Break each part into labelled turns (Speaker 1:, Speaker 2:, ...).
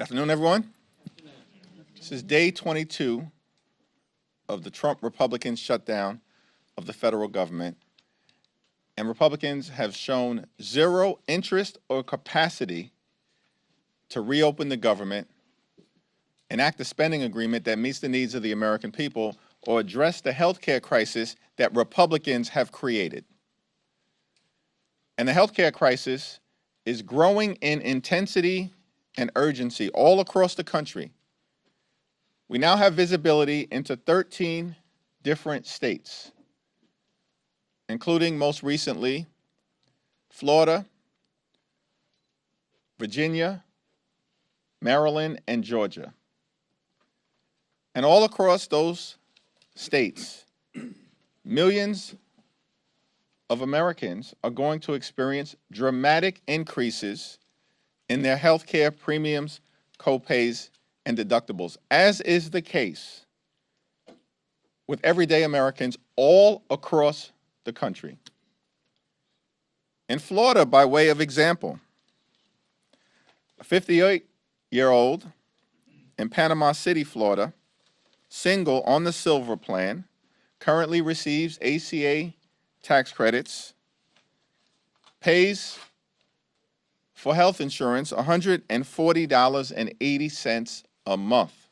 Speaker 1: Afternoon, everyone. This is day 22 of the Trump Republican shutdown of the federal government. And Republicans have shown zero interest or capacity to reopen the government, enact a spending agreement that meets the needs of the American people, or address the health care crisis that Republicans have created. And the health care crisis is growing in intensity and urgency all across the country. We now have visibility into 13 different states, including most recently Florida, Virginia, Maryland, and Georgia. And all across those states, millions of Americans are going to experience dramatic increases in their health care premiums, co-pays, and deductibles, as is the case with everyday Americans all across the country. In Florida, by way of example, a 58-year-old in Panama City, Florida, single on the Silver Plan, currently receives ACA tax credits, pays for health insurance $140.80 a month.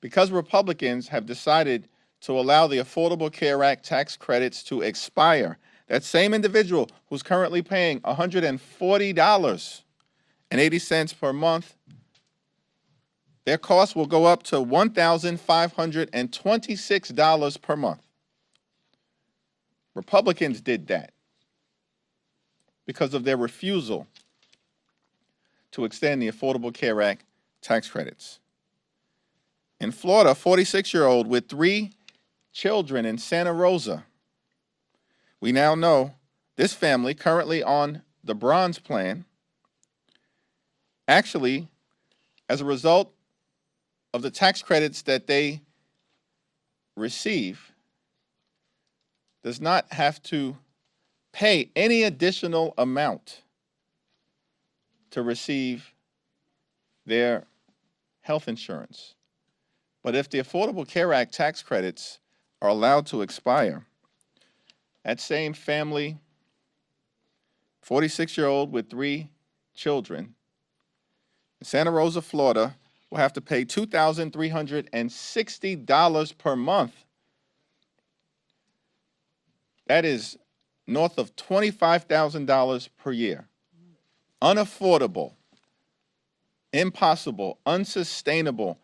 Speaker 1: Because Republicans have decided to allow the Affordable Care Act tax credits to expire, that same individual who's currently paying $140.80 per month, their costs will go up to $1,526 per month. Republicans did that because of their refusal to extend the Affordable Care Act tax credits. In Florida, a 46-year-old with 3 children in Santa Rosa. We now know this family, currently on the Bronze Plan, actually, as a result of the tax credits that they receive, does not have to pay any additional amount to receive their health insurance. But if the Affordable Care Act tax credits are allowed to expire, that same family, 46-year-old with 3 children, in Santa Rosa, Florida, will have to pay $2,360 per month. That is north of $25,000 per year. Unaffordable, impossible, unsustainable,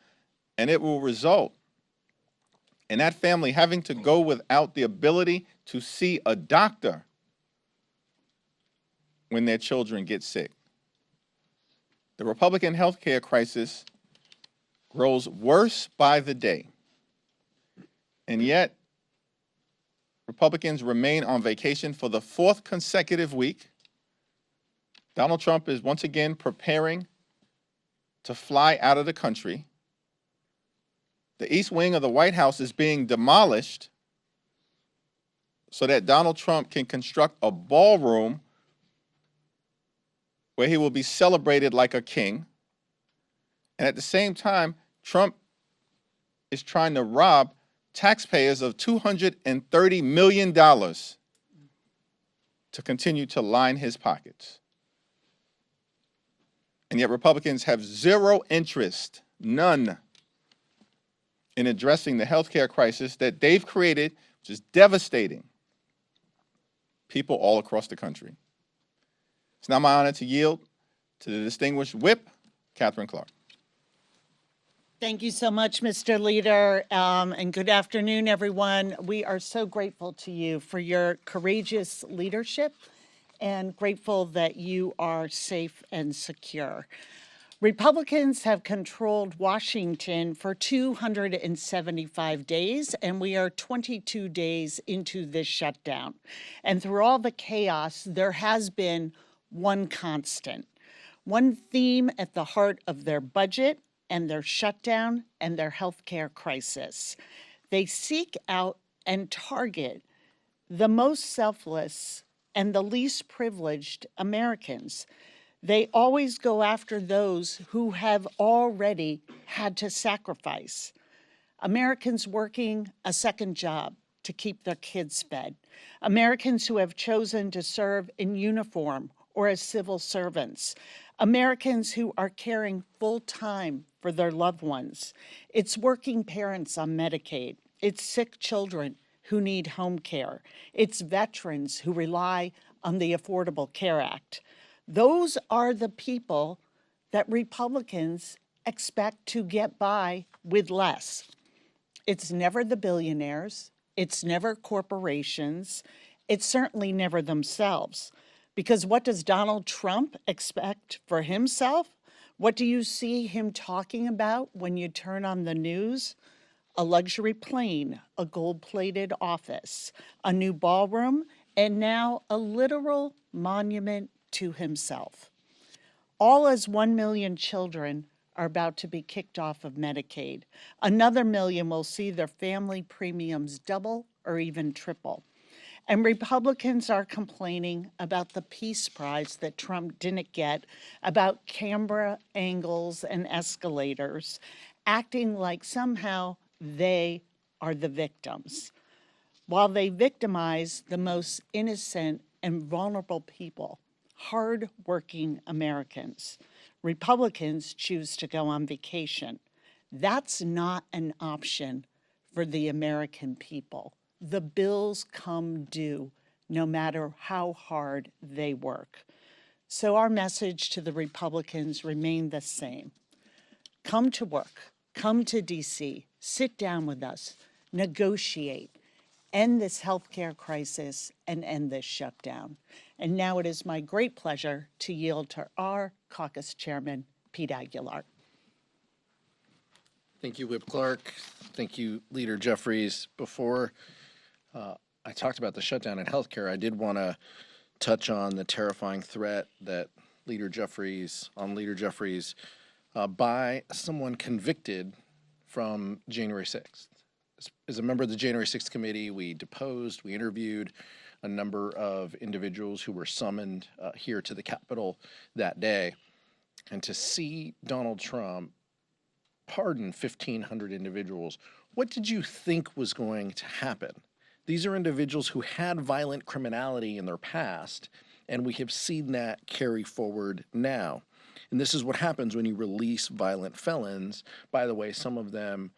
Speaker 1: and it will result in that family having to go without the ability to see a doctor when their children get sick. The Republican health care crisis grows worse by the day, and yet Republicans remain on vacation for the 4th consecutive week. Donald Trump is once again preparing to fly out of the country. The East Wing of the White House is being demolished so that Donald Trump can construct a ballroom where he will be celebrated like a king. And at the same time, Trump is trying to rob taxpayers of $230 million to continue to line his pockets. And yet Republicans have zero interest, none, in addressing the health care crisis that they've created, which is devastating people all across the country. It's now my honor to yield to the distinguished whip, Catherine Clark.
Speaker 2: Thank you so much, Mr. Leader, and good afternoon, everyone. We are so grateful to you for your courageous leadership and grateful that you are safe and secure. Republicans have controlled Washington for 275 days, and we are 22 days into this shutdown. And through all the chaos, there has been one constant, one theme at the heart of their budget and their shutdown and their healthcare crisis. They seek out and target the most selfless and the least privileged Americans. They always go after those who have already had to sacrifice. Americans working a second job to keep their kids fed. Americans who have chosen to serve in uniform or as civil servants. Americans who are caring full time for their loved ones. It's working parents on Medicaid. It's sick children who need home care. It's veterans who rely on the Affordable Care Act. Those are the people that Republicans expect to get by with less. It's never the billionaires. It's never corporations. It's certainly never themselves. Because what does Donald Trump expect for himself? What do you see him talking about when you turn on the news? A luxury plane, a gold-plated office, a new ballroom, and now a literal monument to himself. All as 1 million children are about to be kicked off of Medicaid. Another million will see their family premiums double or even triple. And Republicans are complaining about the Peace Prize that Trump didn't get, about camera angles and escalators, acting like somehow they are the victims, while they victimize the most innocent and vulnerable people, hard-working Americans. Republicans choose to go on vacation. That's not an option for the American people. The bills come due no matter how hard they work. So our message to the Republicans remain the same. Come to work, come to DC, sit down with us, negotiate, end this healthcare crisis, and end this shutdown. And now it is my great pleasure to yield to our caucus chairman, Pete Aguilar.
Speaker 3: Thank you, Whip Clark. Thank you, Leader Jeffries. Before I talked about the shutdown in healthcare, I did want to touch on the terrifying threat that Leader Jeffries, by someone convicted from January 6th. As a member of the January 6th committee, we deposed, we interviewed a number of individuals who were summoned here to the Capitol that day. And to see Donald Trump pardon 1,500 individuals, what did you think was going to happen? These are individuals who had violent criminality in their past, and we have seen that carry forward now. And this is what happens when you release violent felons. By the way, some of them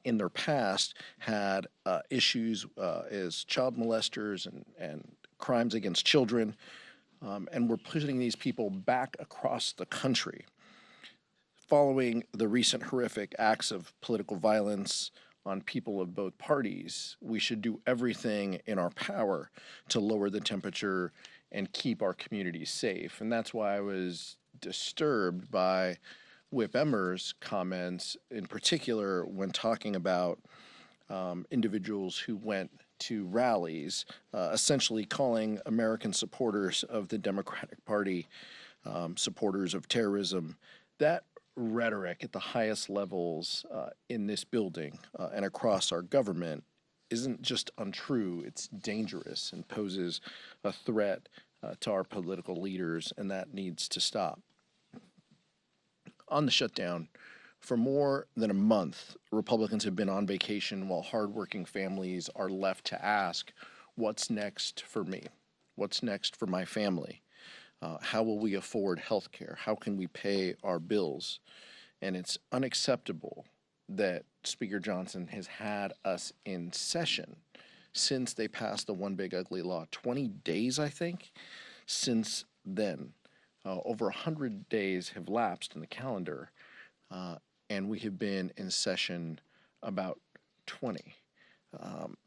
Speaker 3: in their past had issues as child molesters and crimes against children, and we're putting these people back across the country. Following the recent horrific acts of political violence on people of both parties, we should do everything in our power to lower the temperature and keep our communities safe. And that's why I was disturbed by Whip Emmer's comments, in particular when talking about individuals who went to rallies, essentially calling American supporters of the Democratic Party supporters of terrorism. That rhetoric at the highest levels in this building and across our government isn't just untrue, it's dangerous and poses a threat to our political leaders, and that needs to stop. On the shutdown, for more than a month, Republicans have been on vacation while hardworking families are left to ask, what's next for me? What's next for my family? How will we afford health care? How can we pay our bills? And it's unacceptable that Speaker Johnson has had us in session since they passed the One Big Ugly Law. 20 days, I think, since then. Over 100 days have lapsed in the calendar, and we have been in session about 20.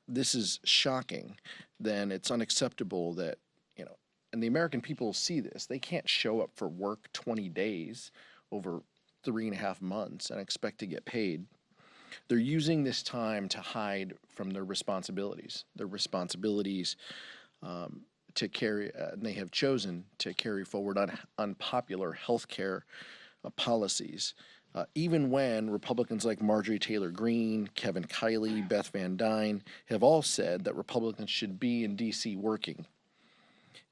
Speaker 3: This is shocking. Then it's unacceptable that, and the American people see this. They can't show up for work 20 days over 3.5 months and expect to get paid. They're using this time to hide from their responsibilities. To carry, and they have chosen to carry forward unpopular health care policies, even when Republicans like Marjorie Taylor Greene, Kevin Kiley, Beth Van Dyne have all said that Republicans should be in D.C. working.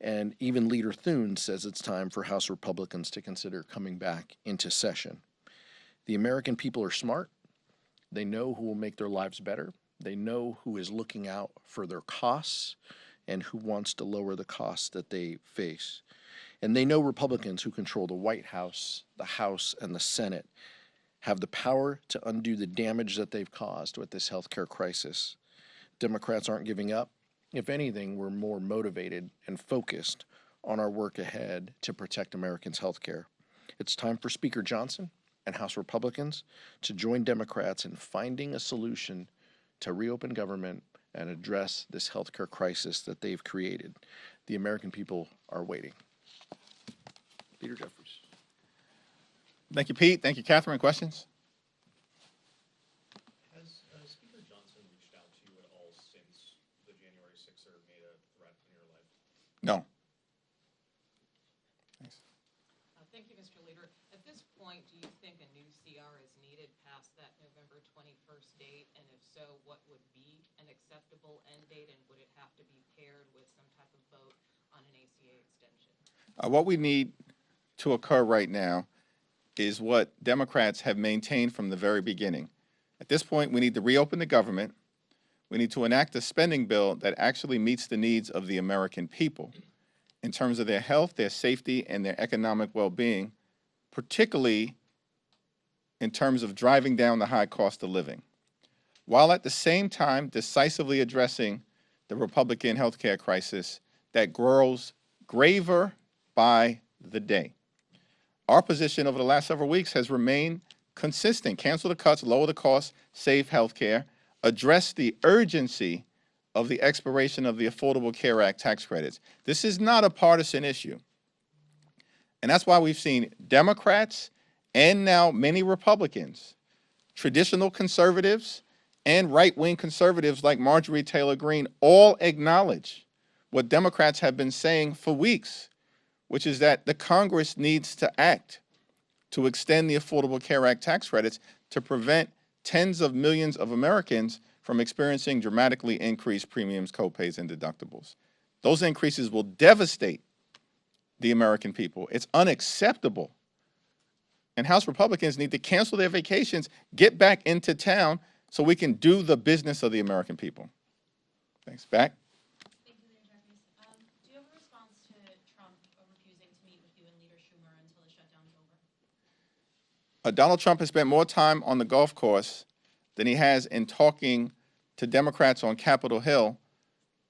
Speaker 3: And even Leader Thune says it's time for House Republicans to consider coming back into session. The American people are smart. They know who will make their lives better. They know who is looking out for their costs and who wants to lower the costs that they face. And they know Republicans who control the White House, the House, and the Senate have the power to undo the damage that they've caused with this healthcare crisis. Democrats aren't giving up. If anything, we're more motivated and focused on our work ahead to protect Americans' healthcare. It's time for Speaker Johnson and House Republicans to join Democrats in finding a solution to reopen government and address this healthcare crisis that they've created. The American people are waiting. Leader Jeffries.
Speaker 1: Thank you, Pete. Thank you, Catherine. Questions?
Speaker 4: Has Speaker Johnson reached out to you at all since the January 6er made a threat in your life?
Speaker 1: No. Thanks.
Speaker 5: Thank you, Mr. Leader. At this point, do you think a new CR is needed past that November 21st date? And if so, what would be an acceptable end date? And would it have to be paired with some type of vote on an ACA extension?
Speaker 1: What we need to occur right now is what Democrats have maintained from the very beginning. At this point, we need to reopen the government. We need to enact a spending bill that actually meets the needs of the American people in terms of their health, their safety, and their economic well-being, particularly in terms of driving down the high cost of living, while at the same time decisively addressing the Republican healthcare crisis that grows graver by the day. Our position over the last several weeks has remained consistent. Cancel the cuts, lower the costs, save healthcare, address the urgency of the expiration of the Affordable Care Act tax credits. This is not a partisan issue. And that's why we've seen Democrats and now many Republicans, traditional conservatives and right-wing conservatives like Marjorie Taylor Greene, all acknowledge what Democrats have been saying for weeks, which is that the Congress needs to act to extend the Affordable Care Act tax credits to prevent tens of millions of Americans from experiencing dramatically increased premiums, copays, and deductibles. Those increases will devastate the American people. It's unacceptable. And House Republicans need to cancel their vacations, get back into town so we can do the business of the American people. Thanks. Back.
Speaker 6: Thank you, Leader Jeffries. Do you have a response to Trump refusing to meet with you and Leader Schumer until the shutdown's over?
Speaker 1: Donald Trump has spent more time on the golf course than he has in talking to Democrats on Capitol Hill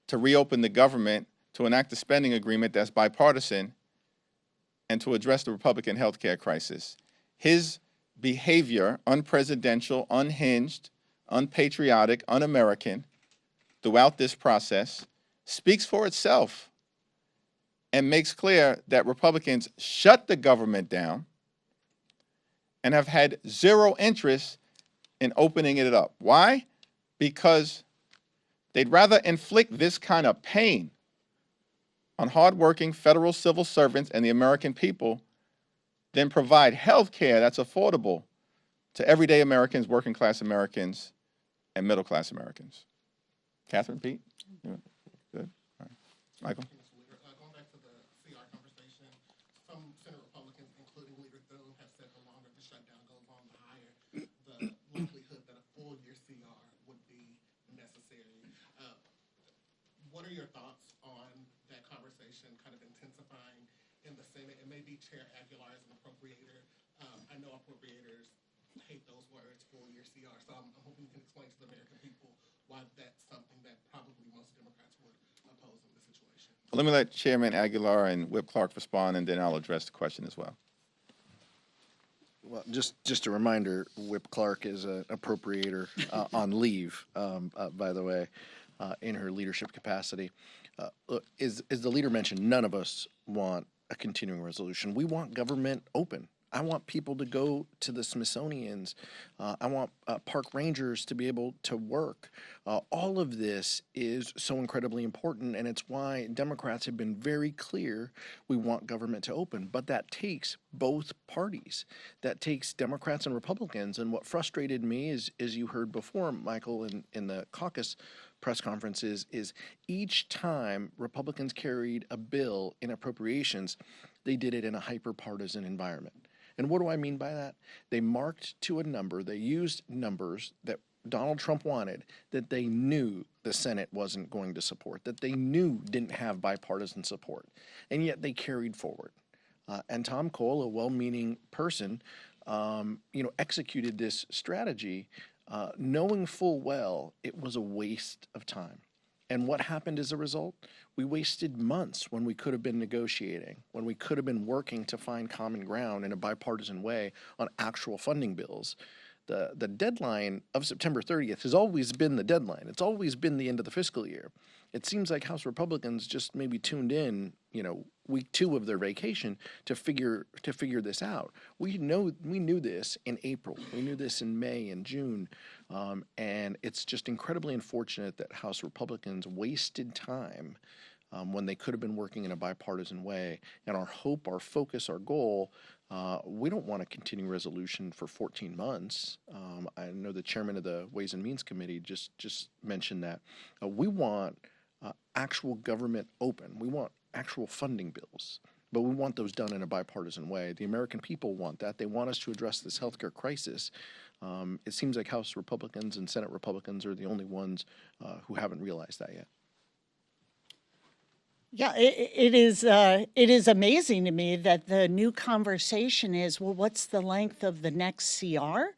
Speaker 1: to reopen the government, to enact a spending agreement that's bipartisan, and to address the Republican health care crisis. His behavior, unpresidential, unhinged, unpatriotic, un-American, throughout this process, speaks for itself and makes clear that Republicans shut the government down and have had zero interest in opening it up. Why? Because they'd rather inflict this kind of pain on hardworking federal civil servants and the American people than provide health care that's affordable to everyday Americans, working class Americans, and middle class Americans. Catherine, Pete? Yeah. Good. All right. Michael?
Speaker 7: Going back to the CR conversation, some Senate Republicans, including Leader Thune, have said the longer the shutdown goes on, the higher the likelihood that a full-year CR would be necessary. What are your thoughts on that conversation kind of intensifying in the Senate? And maybe Chair Aguilar as an appropriator. I know appropriators hate those words, full-year CR, so I'm hoping you can explain to the American people why that's something that probably most Democrats would oppose in this situation.
Speaker 1: Let me let Chairman Aguilar and Whip Clark respond, and then I'll address the question as well.
Speaker 3: Well, just a reminder, Whip Clark is an appropriator on leave, by the way, in her leadership capacity. Look, as the leader mentioned, none of us want a continuing resolution. We want government open. I want people to go to the Smithsonian's. I want park rangers to be able to work. All of this is so incredibly important, and it's why Democrats have been very clear we want government to open. But that takes both parties. That takes Democrats and Republicans. And what frustrated me is, as you heard before, Michael, in the caucus press conferences, is each time Republicans carried a bill in appropriations, they did it in a hyper-partisan environment. And what do I mean by that? They marked to a number, they used numbers that Donald Trump wanted, that they knew the Senate wasn't going to support, that they knew didn't have bipartisan support, and yet they carried forward. And Tom Cole, a well-meaning person, executed this strategy, knowing full well it was a waste of time. And what happened as a result? We wasted months when we could have been negotiating, when we could have been working to find common ground in a bipartisan way on actual funding bills. The deadline of September 30th has always been the deadline. It's always been the end of the fiscal year. It seems like House Republicans just maybe tuned in, week 2 of their vacation to figure this out. We knew this in April. We knew this in May and June. And it's just incredibly unfortunate that House Republicans wasted time when they could have been working in a bipartisan way. And our hope, our focus, our goal, we don't want a continuing resolution for 14 months. I know the chairman of the Ways and Means Committee just mentioned that. We want actual government open. We want actual funding bills, but we want those done in a bipartisan way. The American people want that. They want us to address this healthcare crisis. It seems like House Republicans and Senate Republicans are the only ones who haven't realized that yet.
Speaker 2: Yeah, it is amazing to me that the new conversation is, well, what's the length of the next CR?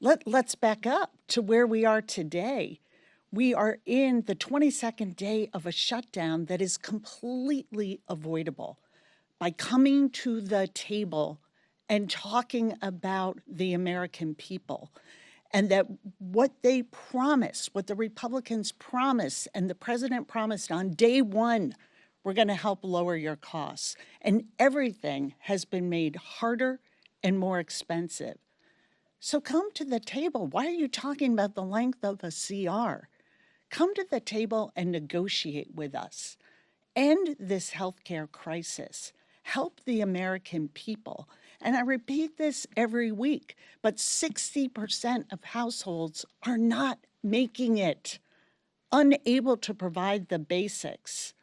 Speaker 2: Let's back up to where we are today. We are in the 22nd day of a shutdown that is completely avoidable. By coming to the table and talking about the American people, and that what they promised, what the Republicans promised, and the president promised on day one, we're going to help lower your costs. And everything has been made harder and more expensive. So come to the table. Why are you talking about the length of a CR? Come to the table and negotiate with us. End this healthcare crisis. Help the American people. And I repeat this every week, but 60% of households are not making it, unable to provide the basics.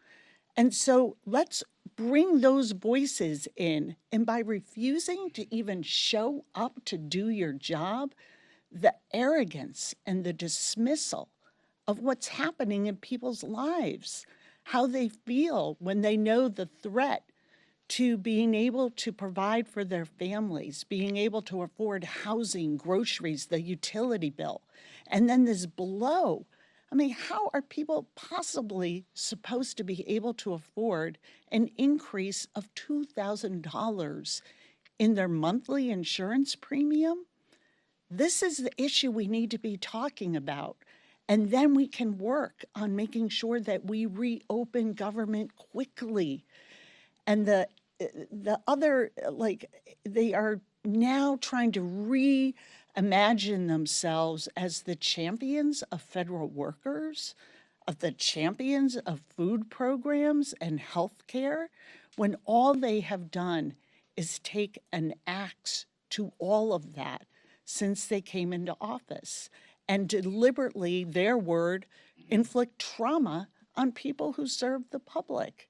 Speaker 2: And so let's bring those voices in. And by refusing to even show up to do your job, the arrogance and the dismissal of what's happening in people's lives, how they feel when they know the threat to being able to provide for their families, being able to afford housing, groceries, the utility bill, and then this blow. I mean, how are people possibly supposed to be able to afford an increase of $2,000 in their monthly insurance premium? This is the issue we need to be talking about. And then we can work on making sure that we reopen government quickly. And the other, they are now trying to reimagine themselves as the champions of federal workers, of the champions of food programs and health care, when all they have done is take an axe to all of that since they came into office, and deliberately, their word, inflict trauma on people who serve the public.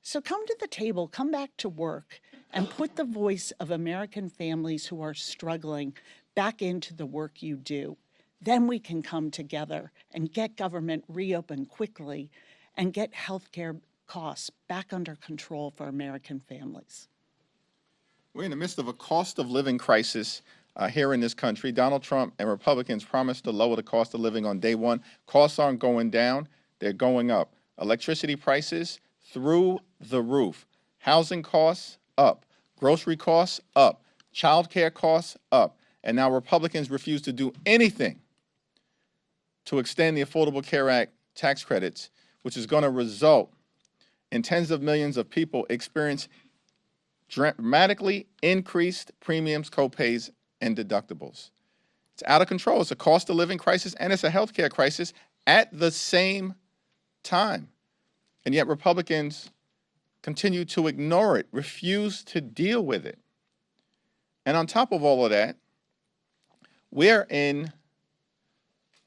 Speaker 2: So come to the table, come back to work, and put the voice of American families who are struggling back into the work you do. Then we can come together and get government reopened quickly and get healthcare costs back under control for American families.
Speaker 1: We're in the midst of a cost of living crisis here in this country. Donald Trump and Republicans promised to lower the cost of living on day one. Costs aren't going down, they're going up. Electricity prices through the roof. Housing costs up. Grocery costs up. Child care costs up. And now Republicans refuse to do anything to extend the Affordable Care Act tax credits, which is going to result in tens of millions of people experience dramatically increased premiums, copays, and deductibles. It's out of control. It's a cost of living crisis and it's a healthcare crisis at the same time. And yet Republicans continue to ignore it, refuse to deal with it. And on top of all of that, we're in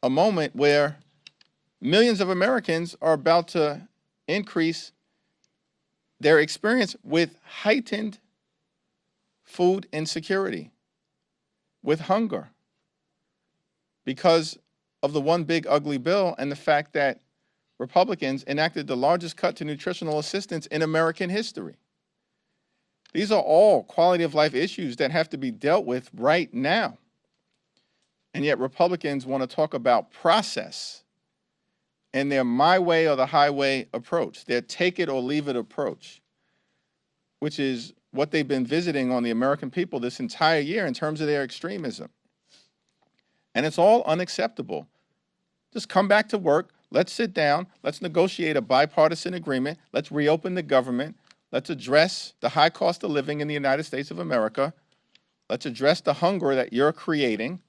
Speaker 1: a moment where millions of Americans are about to increase their experience with heightened food insecurity, with hunger, because of the one big ugly bill and the fact that Republicans enacted the largest cut to nutritional assistance in American history. These are all quality of life issues that have to be dealt with right now. And yet Republicans want to talk about process and their my way or the highway approach, their take it or leave it approach, which is what they've been visiting on the American people this entire year in terms of their extremism. And it's all unacceptable. Just come back to work. Let's sit down. Let's negotiate a bipartisan agreement. Let's reopen the government. Let's address the high cost of living in the United States of America. Let's address the hunger that you're creating.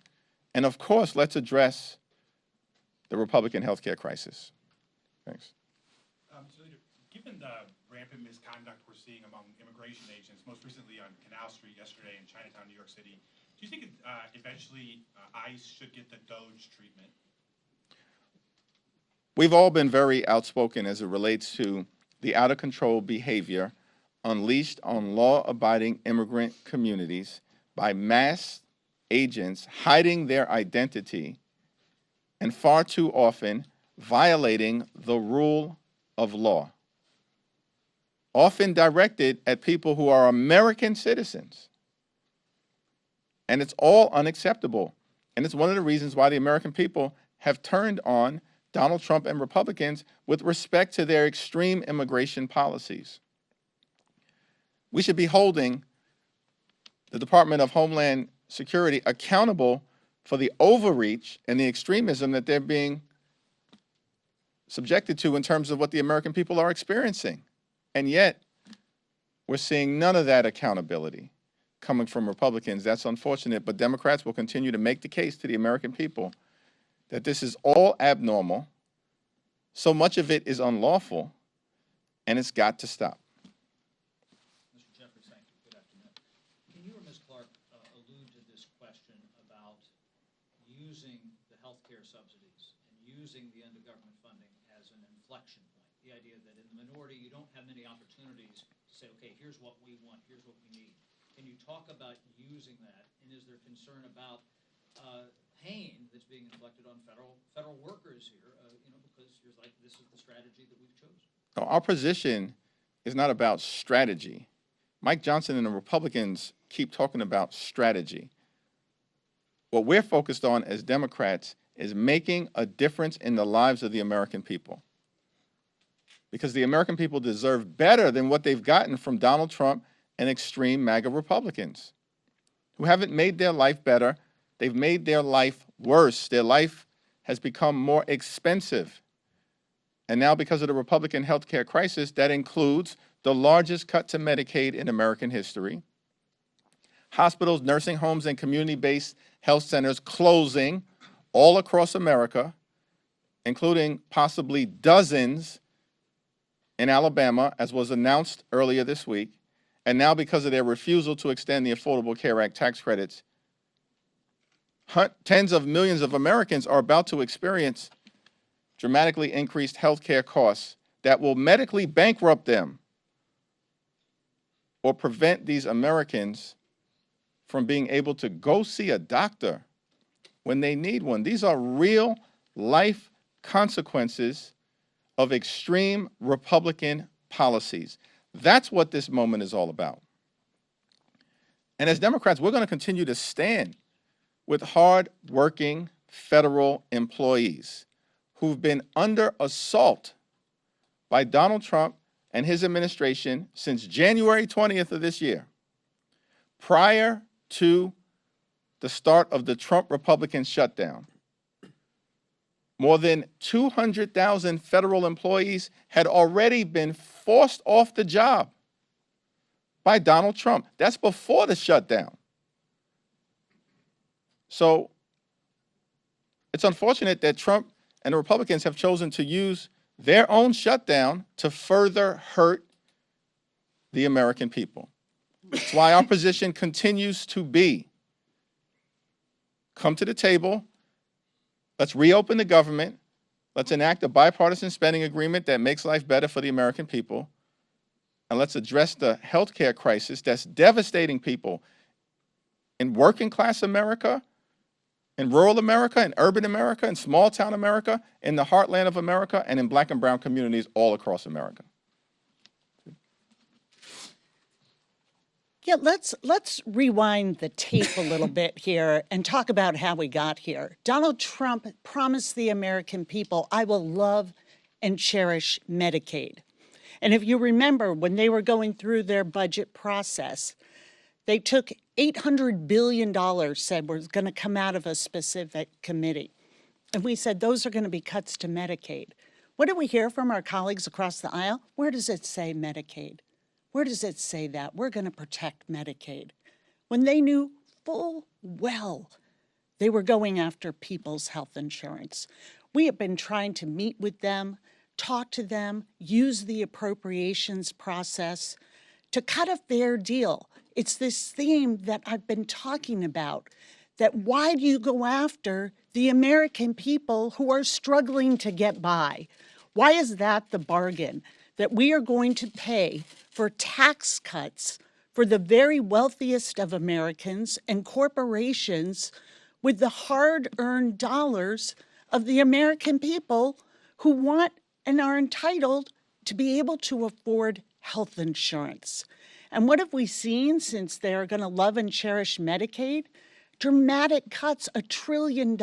Speaker 1: And of course, let's address the Republican health care crisis. Thanks.
Speaker 8: So given the rampant misconduct we're seeing among immigration agents, most recently on Canal Street yesterday in Chinatown, New York City, do you think eventually ICE should get the DOJ treatment?
Speaker 1: We've all been very outspoken as it relates to the out-of-control behavior unleashed on law-abiding immigrant communities by mass agents hiding their identity and far too often violating the rule of law, often directed at people who are American citizens. And it's all unacceptable. And it's one of the reasons why the American people have turned on Donald Trump and Republicans with respect to their extreme immigration policies. We should be holding the Department of Homeland Security accountable for the overreach and the extremism that they're being subjected to in terms of what the American people are experiencing. And yet, we're seeing none of that accountability coming from Republicans. That's unfortunate, but Democrats will continue to make the case to the American people that this is all abnormal, so much of it is unlawful, and it's got to stop.
Speaker 9: Mr. Jeffries, thank you. Good afternoon. Can you or Ms. Clark allude to this question about using the health care subsidies and using the end-of-government funding as an inflection point? The idea that in the minority, you don't have many opportunities to say, okay, here's what we want, here's what we need. Can you talk about using that, and is there concern about pain that's being inflicted on federal workers here, because you're like, this is the strategy that we've chosen?
Speaker 1: No, our position is not about strategy. Mike Johnson and the Republicans keep talking about strategy. What we're focused on as Democrats is making a difference in the lives of the American people. Because the American people deserve better than what they've gotten from Donald Trump and extreme MAGA Republicans who haven't made their life better. They've made their life worse. Their life has become more expensive. And now because of the Republican health care crisis, that includes the largest cut to Medicaid in American history, hospitals, nursing homes, and community-based health centers closing all across America, including possibly dozens in Alabama, as was announced earlier this week. And now because of their refusal to extend the Affordable Care Act tax credits, tens of millions of Americans are about to experience dramatically increased health care costs that will medically bankrupt them or prevent these Americans from being able to go see a doctor when they need one. These are real life consequences of extreme Republican policies. That's what this moment is all about. And as Democrats, we're going to continue to stand with hard-working federal employees who've been under assault by Donald Trump and his administration since January 20th of this year, prior to the start of the Trump Republican shutdown. More than 200,000 federal employees had already been forced off the job by Donald Trump. That's before the shutdown. So it's unfortunate that Trump and the Republicans have chosen to use their own shutdown to further hurt the American people. That's why our position continues to be, come to the table, let's reopen the government, Let's enact a bipartisan spending agreement that makes life better for the American people. And let's address the healthcare crisis that's devastating people in working class America, in rural America, in urban America, in small town America, in the heartland of America, and in black and brown communities all across America.
Speaker 2: Yeah, let's rewind the tape a little bit here and talk about how we got here. Donald Trump promised the American people, I will love and cherish Medicaid. And if you remember, when they were going through their budget process, they took $800 billion, said was going to come out of a specific committee. And we said, those are going to be cuts to Medicaid. What do we hear from our colleagues across the aisle? Where does it say Medicaid? Where does it say that? We're going to protect Medicaid. When they knew full well they were going after people's health insurance. We have been trying to meet with them, talk to them, use the appropriations process to cut a fair deal. It's this theme that I've been talking about, that why do you go after the American people who are struggling to get by? Why is that the bargain? That we are going to pay for tax cuts for the very wealthiest of Americans and corporations with the hard-earned dollars of the American people who want and are entitled to be able to afford health insurance. And what have we seen since they're going to love and cherish Medicaid? Dramatic cuts, $1 trillion,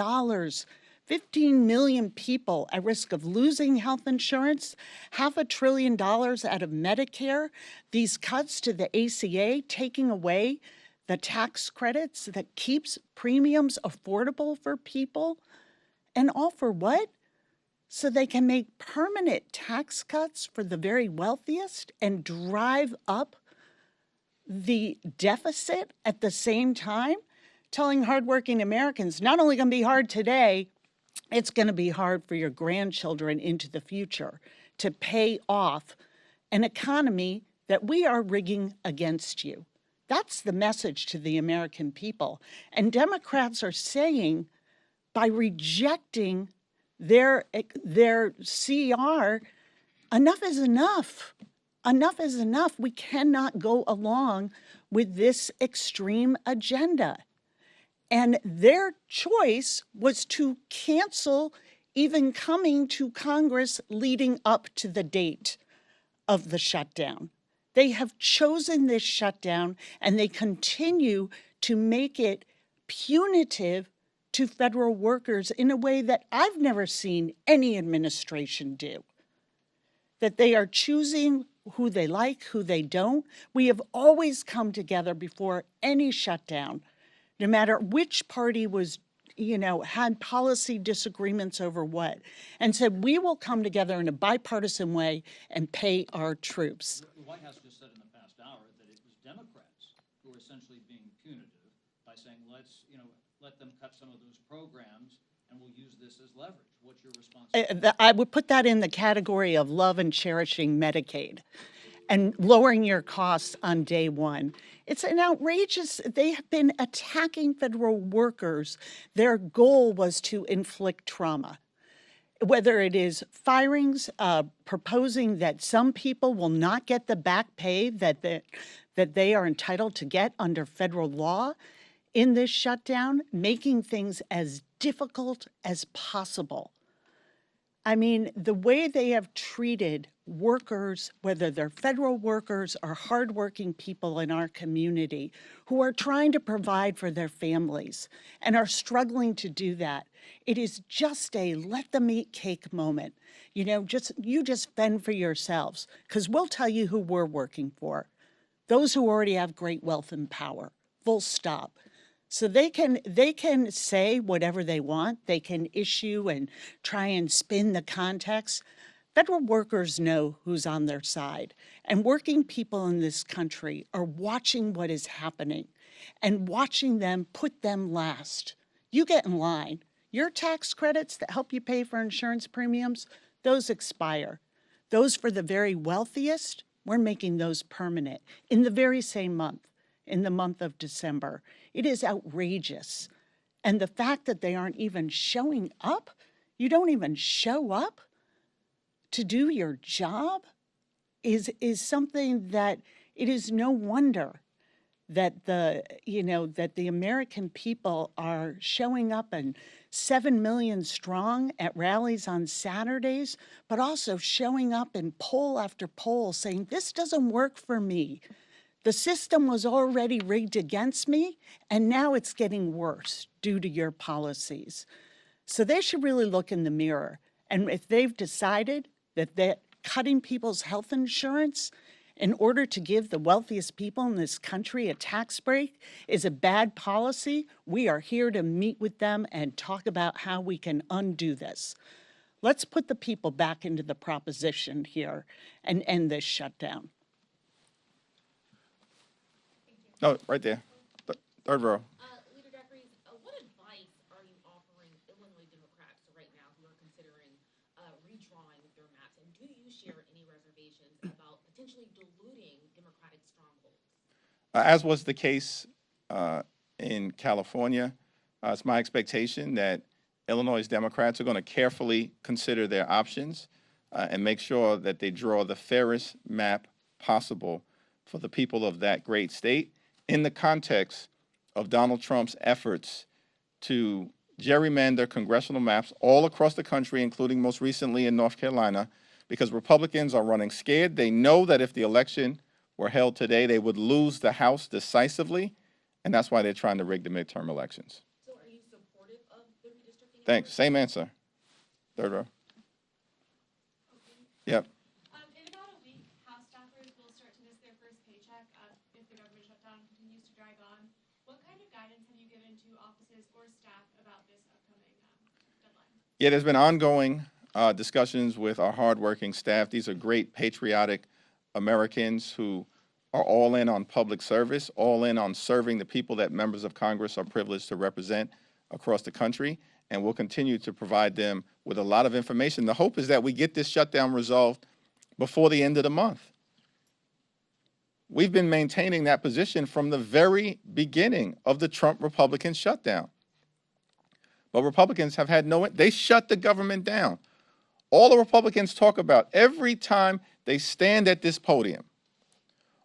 Speaker 2: 15 million people at risk of losing health insurance, $500 billion out of Medicare, these cuts to the ACA, taking away the tax credits that keeps premiums affordable for people. And all for what? So they can make permanent tax cuts for the very wealthiest and drive up the deficit at the same time, telling hardworking Americans, not only going to be hard today, it's going to be hard for your grandchildren into the future to pay off an economy that we are rigging against you. That's the message to the American people. And Democrats are saying, by rejecting their CR, enough is enough. Enough is enough. We cannot go along with this extreme agenda. And their choice was to cancel even coming to Congress leading up to the date of the shutdown. They have chosen this shutdown, and they continue to make it punitive to federal workers in a way that I've never seen any administration do. That they are choosing who they like, who they don't. We have always come together before any shutdown, no matter which party was, had policy disagreements over what, and said, we will come together in a bipartisan way and pay our troops.
Speaker 9: The White House just said in the past hour that it was Democrats who were essentially being punitive by saying, let's, let them cut some of those programs and we'll use this as leverage. What's your response?
Speaker 2: I would put that in the category of love and cherishing Medicaid and lowering your costs on day one. It's an outrageous, they have been attacking federal workers. Their goal was to inflict trauma. Whether it is firings, proposing that some people will not get the back pay that they are entitled to get under federal law in this shutdown, making things as difficult as possible. I mean, the way they have treated workers, whether they're federal workers or hardworking people in our community who are trying to provide for their families and are struggling to do that, it is just a let them eat cake moment. You just fend for yourselves, because we'll tell you who we're working for. Those who already have great wealth and power, full stop. So they can say whatever they want. They can issue and try and spin the context. Federal workers know who's on their side. And working people in this country are watching what is happening and watching them put them last. You get in line. Your tax credits that help you pay for insurance premiums, those expire. Those for the very wealthiest, we're making those permanent in the very same month, in the month of December. It is outrageous. And the fact that they aren't even showing up You don't even show up to do your job is something that it is no wonder that the American people are showing up and 7 million strong at rallies on Saturdays, but also showing up in poll after poll saying, this doesn't work for me. The system was already rigged against me, and now it's getting worse due to your policies. So they should really look in the mirror. And if they've decided that they're cutting people's health insurance in order to give the wealthiest people in this country a tax break is a bad policy, we are here to meet with them and talk about how we can undo this. Let's put the people back into the proposition here and end this shutdown.
Speaker 1: No, right there. Third row.
Speaker 6: Leader Jeffries, what advice are you offering Illinois Democrats right now who are considering redrawing their maps? And do you share any reservations about potentially diluting Democratic strongholds?
Speaker 1: As was the case in California, it's my expectation that Illinois Democrats are going to carefully consider their options and make sure that they draw the fairest map possible for the people of that great state in the context of Donald Trump's efforts to gerrymander congressional maps all across the country, including most recently in North Carolina, because Republicans are running scared. They know that if the election were held today, they would lose the House decisively, and that's why they're trying to rig the midterm elections.
Speaker 6: So are you supportive of the redistricting?
Speaker 1: Thanks. Same answer. Third row. Yep.
Speaker 10: In about a week, House staffers will start to miss their first paycheck if the government shutdown continues to drag on. What kind of guidance have you given to offices or staff about this upcoming deadline?
Speaker 1: Yeah, there's been ongoing discussions with our hardworking staff. These are great, patriotic Americans who are all in on public service, all in on serving the people that members of Congress are privileged to represent across the country, and we'll continue to provide them with a lot of information. The hope is that we get this shutdown resolved before the end of the month. We've been maintaining that position from the very beginning of the Trump Republican shutdown. But Republicans have had they shut the government down. All the Republicans talk about every time they stand at this podium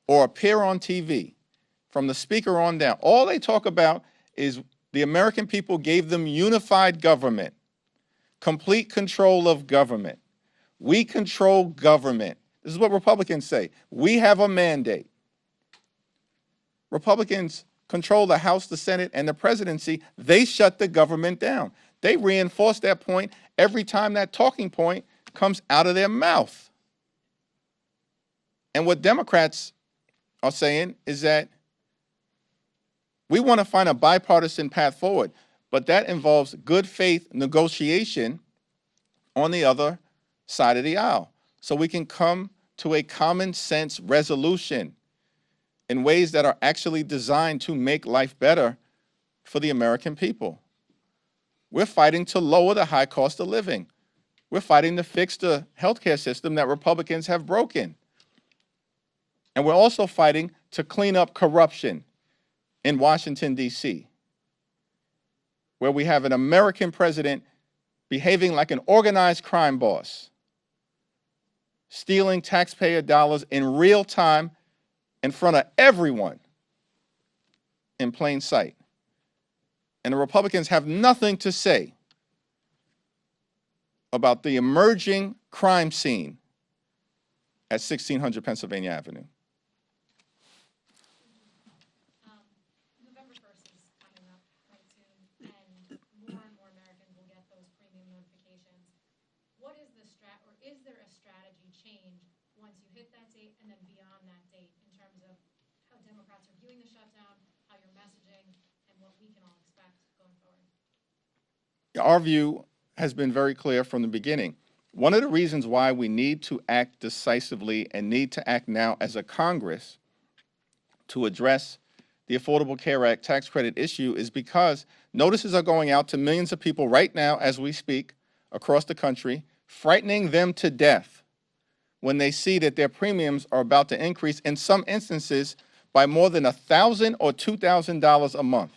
Speaker 1: or appear on TV, from the speaker on down, all they talk about is the American people gave them unified government, complete control of government. We control government. This is what Republicans say. We have a mandate. Republicans control the House, the Senate, and the presidency. They shut the government down. They reinforce that point every time that talking point comes out of their mouth. And what Democrats are saying is that we want to find a bipartisan path forward, but that involves good faith negotiation on the other side of the aisle, so we can come to a common sense resolution in ways that are actually designed to make life better for the American people. We're fighting to lower the high cost of living. We're fighting to fix the healthcare system that Republicans have broken. And we're also fighting to clean up corruption in Washington, D.C., where we have an American president behaving like an organized crime boss, stealing taxpayer dollars in real time in front of everyone in plain sight. And the Republicans have nothing to say about the emerging crime scene at 1600 Pennsylvania Avenue.
Speaker 6: November 1st is coming up quite soon, and more Americans will get those premium notifications. What is is there a strategy change once you hit that date and then beyond that date in terms of how Democrats are viewing the shutdown, how you're messaging, and what we can all expect going forward?
Speaker 1: Our view has been very clear from the beginning. One of the reasons why we need to act decisively and need to act now as a Congress to address the Affordable Care Act tax credit issue is because notices are going out to millions of people right now as we speak across the country, frightening them to death when they see that their premiums are about to increase, in some instances by more than $1,000 or $2,000 a month.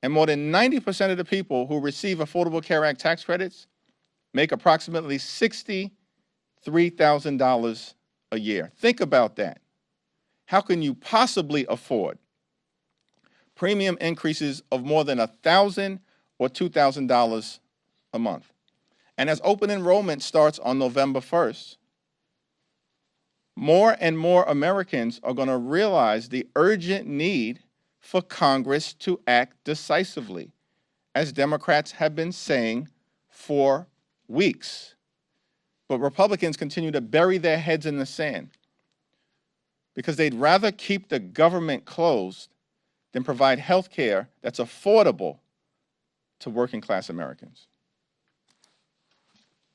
Speaker 1: And more than 90% of the people who receive Affordable Care Act tax credits make approximately $63,000 a year. Think about that. How can you possibly afford premium increases of more than $1,000 or $2,000 a month? And as open enrollment starts on November 1st, more and more Americans are going to realize the urgent need for Congress to act decisively, as Democrats have been saying for weeks. But Republicans continue to bury their heads in the sand because they'd rather keep the government closed than provide health care that's affordable to working class Americans.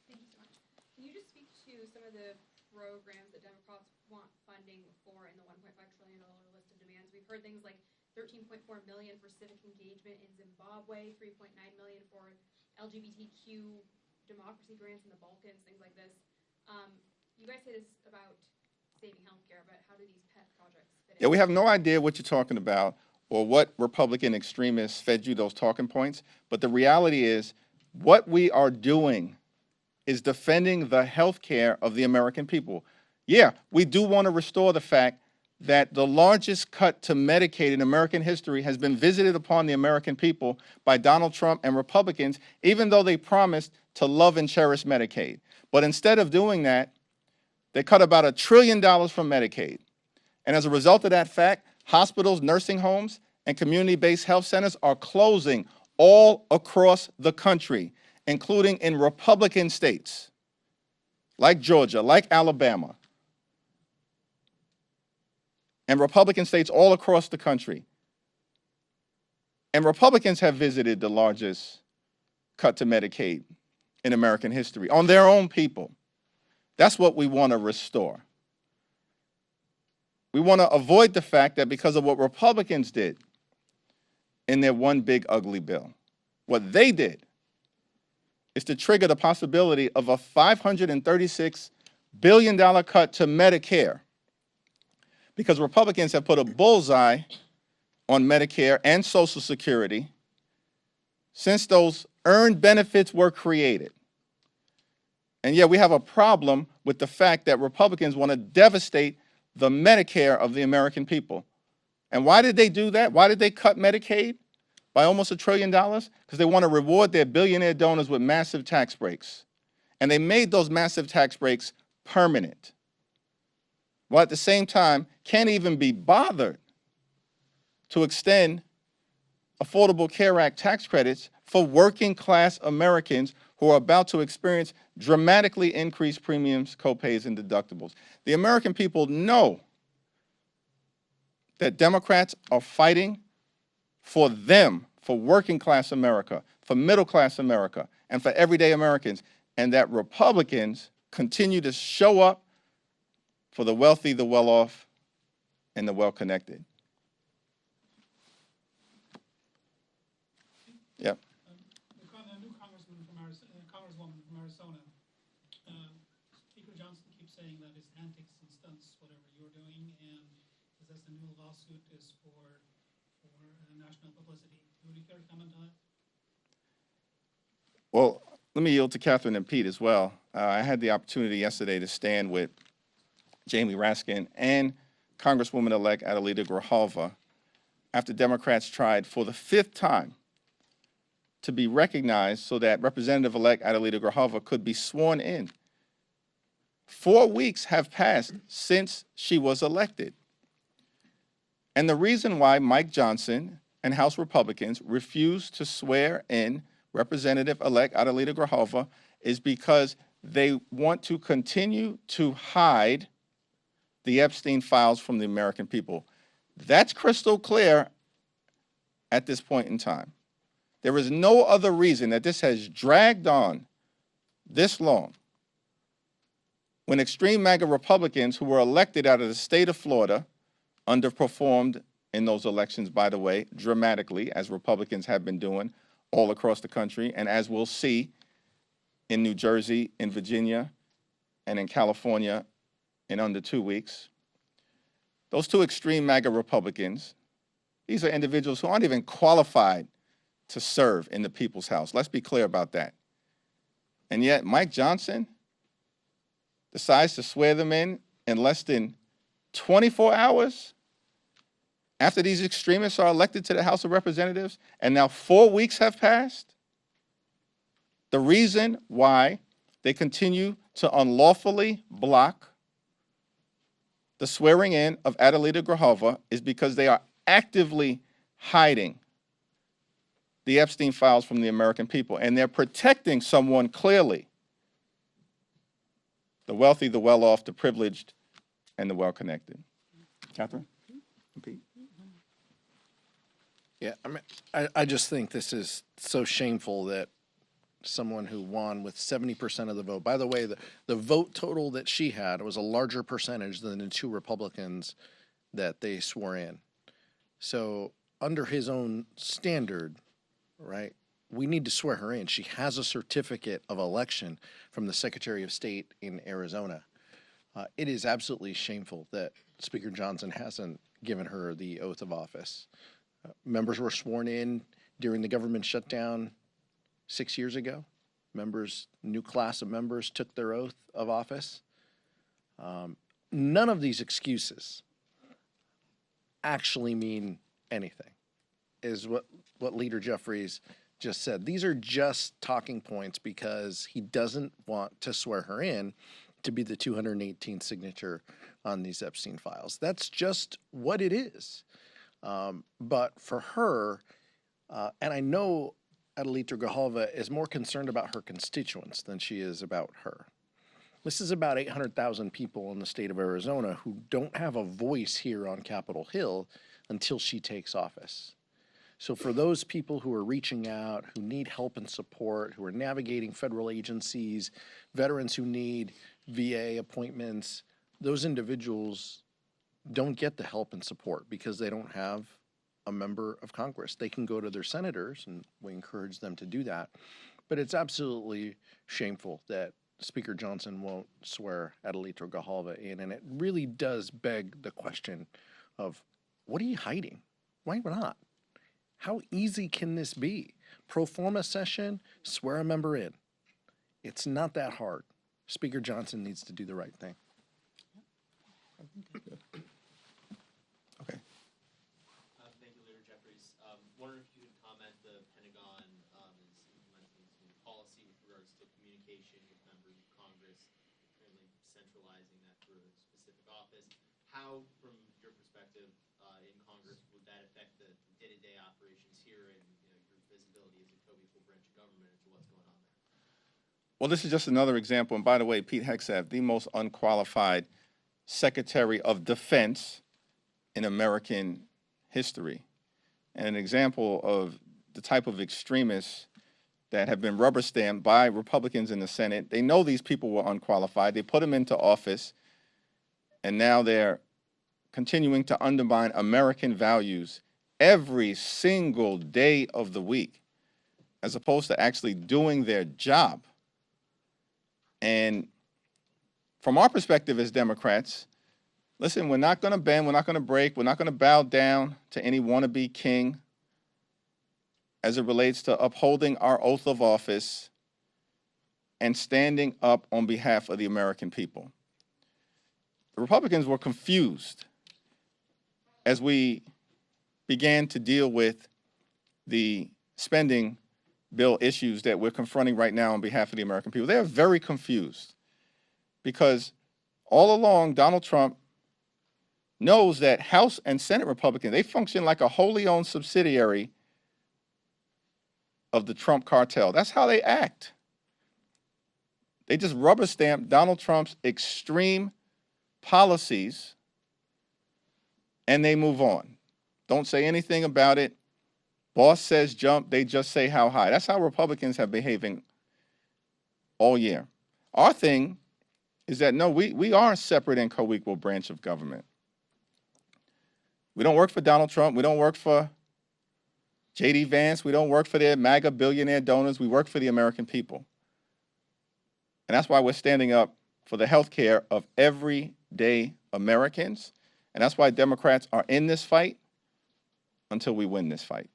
Speaker 10: Thank you so much. Can you just speak to some of the programs that Democrats want funding for in the $1.5 trillion list of demands? We've heard things like $13.4 million for civic engagement in Zimbabwe, $3.9 million for LGBTQ democracy grants in the Balkans, things like this. You guys say this about saving healthcare, but how do these pet projects fit in?
Speaker 1: Yeah, we have no idea what you're talking about or what Republican extremists fed you those talking points, but the reality is what we are doing is defending the health care of the American people. Yeah, we do want to restore the fact that the largest cut to Medicaid in American history has been visited upon the American people by Donald Trump and Republicans, even though they promised to love and cherish Medicaid. But instead of doing that, they cut about $1 trillion from Medicaid. And as a result of that fact, hospitals, nursing homes, and community-based health centers are closing all across the country, including in Republican states like Georgia, like Alabama, and Republican states all across the country. And Republicans have visited the largest cut to Medicaid in American history on their own people. That's what we want to restore. We want to avoid the fact that because of what Republicans did in their one big ugly bill, what they did is to trigger the possibility of a $536 billion cut to Medicare, because Republicans have put a bullseye on Medicare and Social Security since those earned benefits were created. And yet we have a problem with the fact that Republicans want to devastate the Medicare of the American people. And why did they do that? Why did they cut Medicaid by almost $1 trillion? Because they want to reward their billionaire donors with massive tax breaks. And they made those massive tax breaks permanent, while at the same time can't even be bothered to extend Affordable Care Act tax credits for working class Americans who are about to experience dramatically increased premiums, copays, and deductibles. The American people know that Democrats are fighting for them, for working class America, for middle class America, and for everyday Americans, and that Republicans continue to show up for the wealthy, the well-off, and the well-connected. Yep.
Speaker 11: The new congresswoman from Arizona, Speaker Johnson keeps saying that it's antics and stunts, whatever you're doing, and says the new lawsuit is for national publicity. Would you care to comment on that?
Speaker 1: Well, let me yield to Catherine and Pete as well. I had the opportunity yesterday to stand with Jamie Raskin and Congresswoman-elect Adelita Grijalva after Democrats tried for the 5th time to be recognized so that Representative-elect Adelita Grijalva could be sworn in. 4 weeks have passed since she was elected. And the reason why Mike Johnson and House Republicans refused to swear in Representative-elect Adelita Grijalva is because they want to continue to hide the Epstein files from the American people. That's crystal clear at this point in time. There is no other reason that this has dragged on this long when extreme MAGA Republicans who were elected out of the state of Florida underperformed in those elections, by the way, dramatically, as Republicans have been doing all across the country, and as we'll see in New Jersey, in Virginia, and in California in under 2 weeks. Those two extreme MAGA Republicans, these are individuals who aren't even qualified to serve in the people's house. Let's be clear about that. And yet Mike Johnson decides to swear them in less than 24 hours after these extremists are elected to the House of Representatives, and now 4 weeks have passed. The reason why they continue to unlawfully block the swearing in of Adelita Grijalva is because they are actively hiding the Epstein files from the American people, and they're protecting someone clearly: the wealthy, the well-off, the privileged, and the well-connected. Catherine? Pete?
Speaker 3: Yeah, I mean, I just think this is so shameful that someone who won with 70% of the vote, by the way, the vote total that she had was a larger percentage than the two Republicans that they swore in. So under his own standard, right, we need to swear her in. She has a certificate of election from the Secretary of State in Arizona. It is absolutely shameful that Speaker Johnson hasn't given her the oath of office. Members were sworn in during the government shutdown 6 years ago. New class of members took their oath of office. None of these excuses actually mean anything, is what Leader Jeffries just said. These are just talking points because he doesn't want to swear her in to be the 218th signature on these Epstein files. That's just what it is. But for her, and I know Adelita Grijalva is more concerned about her constituents than she is about her. This is about 800,000 people in the state of Arizona who don't have a voice here on Capitol Hill until she takes office. So for those people who are reaching out, who need help and support, who are navigating federal agencies, veterans who need VA appointments, those individuals don't get the help and support because they don't have a member of Congress. They can go to their senators, and we encourage them to do that. But it's absolutely shameful that Speaker Johnson won't swear Adelita Grijalva in, and it really does beg the question of, what are you hiding? Why not? How easy can this be? Pro forma session, swear a member in. It's not that hard. Speaker Johnson needs to do the right thing.
Speaker 1: Okay.
Speaker 12: Thank you, Leader Jeffries. Wondering if you could comment, the Pentagon is implementing some new policy with regards to communication with members of Congress, currently centralizing that through a specific office. How, from your perspective in Congress, would that affect the day-to-day operations here and your visibility as a co-equal branch of government into what's going on there?
Speaker 1: Well, this is just another example. And by the way, Pete Hegseth, the most unqualified Secretary of Defense in American history, and an example of the type of extremists that have been rubber stamped by Republicans in the Senate. They know these people were unqualified. They put them into office, and now they're continuing to undermine American values every single day of the week, as opposed to actually doing their job. And from our perspective as Democrats, listen, we're not going to bend, we're not going to break, we're not going to bow down to any wannabe king as it relates to upholding our oath of office and standing up on behalf of the American people. The Republicans were confused as we began to deal with the spending bill issues that we're confronting right now on behalf of the American people. They are very confused because all along Donald Trump knows that House and Senate Republicans, they function like a wholly owned subsidiary of the Trump cartel. That's how they act. They just rubber stamp Donald Trump's extreme policies and they move on. Don't say anything about it. Boss says jump, they just say how high. That's how Republicans have behaving all year. Our thing is that, no, we are a separate and co-equal branch of government. We don't work for Donald Trump. We don't work for J.D. Vance. We don't work for their MAGA billionaire donors. We work for the American people. And that's why we're standing up for the health care of everyday Americans. And that's why Democrats are in this fight until we win this fight.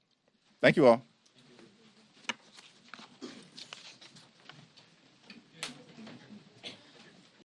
Speaker 1: Thank you all.